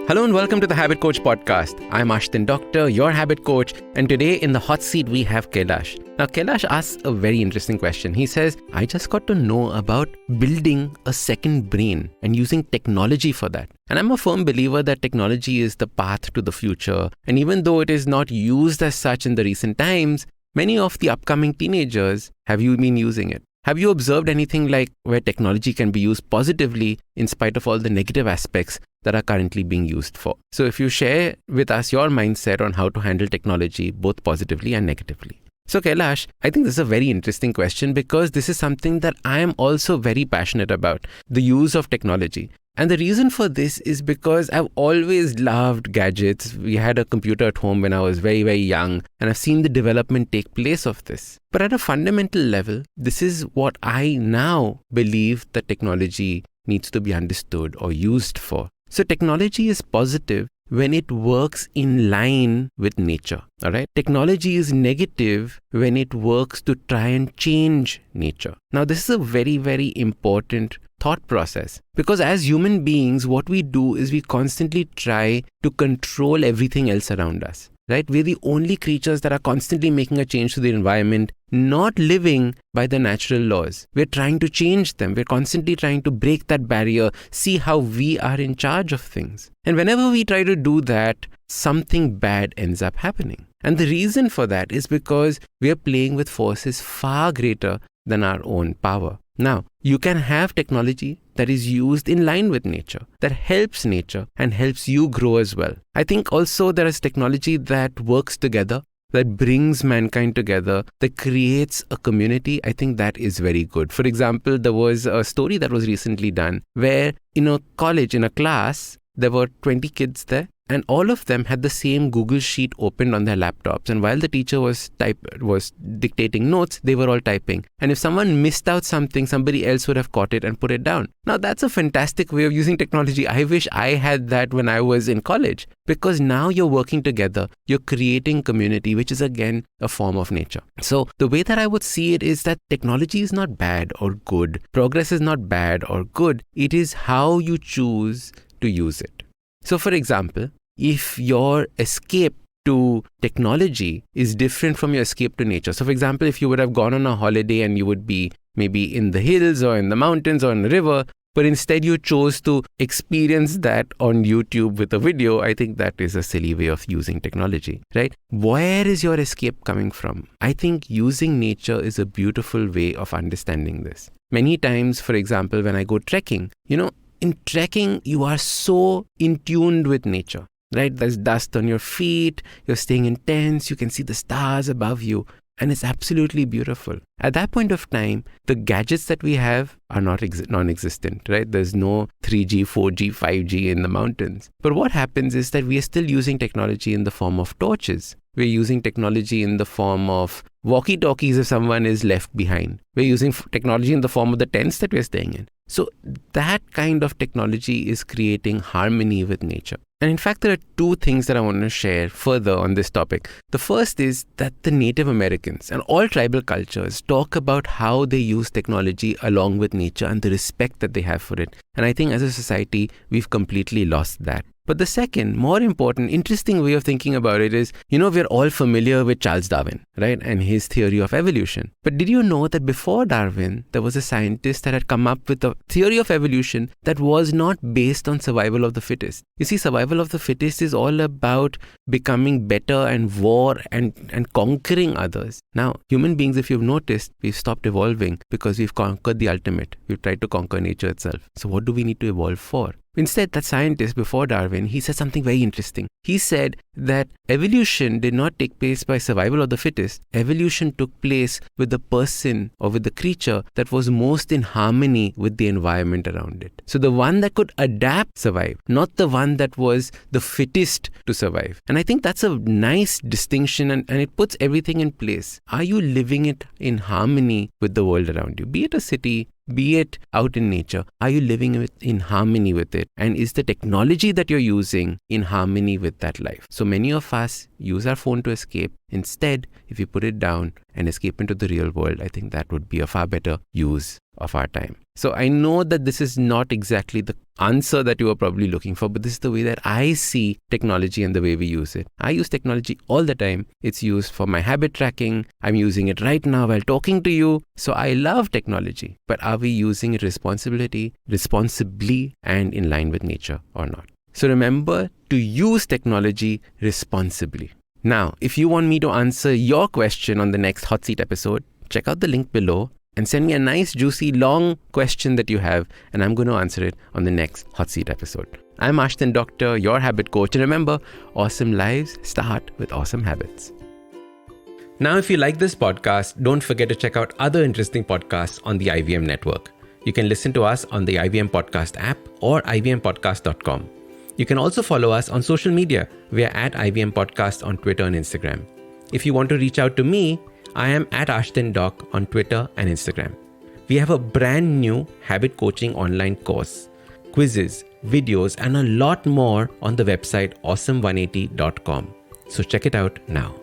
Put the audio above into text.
Hello and welcome to the Habit Coach podcast. I'm Ashdin Doctor, your habit coach, and today in the hot seat we have Kailash. Now Kailash asks a very interesting question. He says, I just got to know about building a second brain and using technology for that. And I'm a firm believer that technology is the path to the future. And even though it is not used as such in the recent times, many of the upcoming teenagers have been using it. Have you observed anything like where technology can be used positively in spite of all the negative aspects that are currently being used for? So if you share with us your mindset on how to handle technology both positively and negatively. So Kailash, I think this is a very interesting question because this is something that I am also very passionate about, the use of technology. And the reason for this is because I've always loved gadgets. We had a computer at home when I was very, very young, and I've seen the development take place of this. But at a fundamental level, this is what I now believe that technology needs to be understood or used for. So technology is positive when it works in line with nature, all right? Technology is negative when it works to try and change nature. Now, this is a very, very important thought process because as human beings, what we do is we constantly try to control everything else around us, right? We're the only creatures that are constantly making a change to the environment, not living by the natural laws. We're trying to change them. We're constantly trying to break that barrier, see how we are in charge of things. And whenever we try to do that, something bad ends up happening. And the reason for that is because we are playing with forces far greater than our own power. Now, you can have technology that is used in line with nature, that helps nature and helps you grow as well. I think also there is technology that works together, that brings mankind together, that creates a community. I think that is very good. For example, there was a story that was recently done where in a college, in a class, there were 20 kids there. And all of them had the same Google Sheet opened on their laptops. And while the teacher was dictating notes, they were all typing. And if someone missed out something, somebody else would have caught it and put it down. Now, that's a fantastic way of using technology. I wish I had that when I was in college. Because now you're working together, you're creating community, which is again a form of nature. So the way that I would see it is that technology is not bad or good. Progress is not bad or good. It is how you choose to use it. So for example, if your escape to technology is different from your escape to nature. So for example, if you would have gone on a holiday and you would be maybe in the hills or in the mountains or in the river, but instead you chose to experience that on YouTube with a video, I think that is a silly way of using technology, right? Where is your escape coming from? I think using nature is a beautiful way of understanding this. Many times, for example, when I go trekking, in trekking, you are so in tune with nature, right? There's dust on your feet, you're staying in tents, you can see the stars above you, and it's absolutely beautiful. At that point of time, the gadgets that we have are non-existent, right? There's no 3G, 4G, 5G in the mountains. But what happens is that we are still using technology in the form of torches. We're using technology in the form of walkie-talkies if someone is left behind. We're using technology in the form of the tents that we're staying in. So that kind of technology is creating harmony with nature. And in fact, there are two things that I want to share further on this topic. The first is that the Native Americans and all tribal cultures talk about how they use technology along with nature and the respect that they have for it. And I think as a society, we've completely lost that. But the second, more important, interesting way of thinking about it is, we're all familiar with Charles Darwin, right? And his theory of evolution. But did you know that before Darwin, there was a scientist that had come up with a theory of evolution that was not based on survival of the fittest? You see, survival of the fittest is all about becoming better and war and conquering others. Now, human beings, if you've noticed, we've stopped evolving because we've conquered the ultimate. We've tried to conquer nature itself. So what do we need to evolve for? Instead, that scientist before Darwin, he said something very interesting. He said that evolution did not take place by survival of the fittest. Evolution took place with the person or with the creature that was most in harmony with the environment around it. So the one that could adapt survived, not the one that was the fittest to survive. And I think that's a nice distinction and it puts everything in place. Are you living it in harmony with the world around you? Be it a city, be it out in nature, are you living in harmony with it? And is the technology that you're using in harmony with that life? So many of us use our phone to escape. Instead, if we put it down and escape into the real world, I think that would be a far better use of our time. So I know that this is not exactly the answer that you are probably looking for, but this is the way that I see technology and the way we use it. I use technology all the time. It's used for my habit tracking. I'm using it right now while talking to you. So I love technology, but are we using it responsibly and in line with nature or not? So remember to use technology responsibly. Now, if you want me to answer your question on the next Hot Seat episode, check out the link below and send me a nice, juicy, long question that you have, and I'm going to answer it on the next Hot Seat episode. I'm Ashdin Doctor, your habit coach, and remember, awesome lives start with awesome habits. Now, if you like this podcast, don't forget to check out other interesting podcasts on the IVM network. You can listen to us on the IVM Podcast app or ivmpodcast.com. You can also follow us on social media. We are at IVM Podcast on Twitter and Instagram. If you want to reach out to me, I am at Ashdin Doc on Twitter and Instagram. We have a brand new habit coaching online course, quizzes, videos, and a lot more on the website awesome180.com. So check it out now.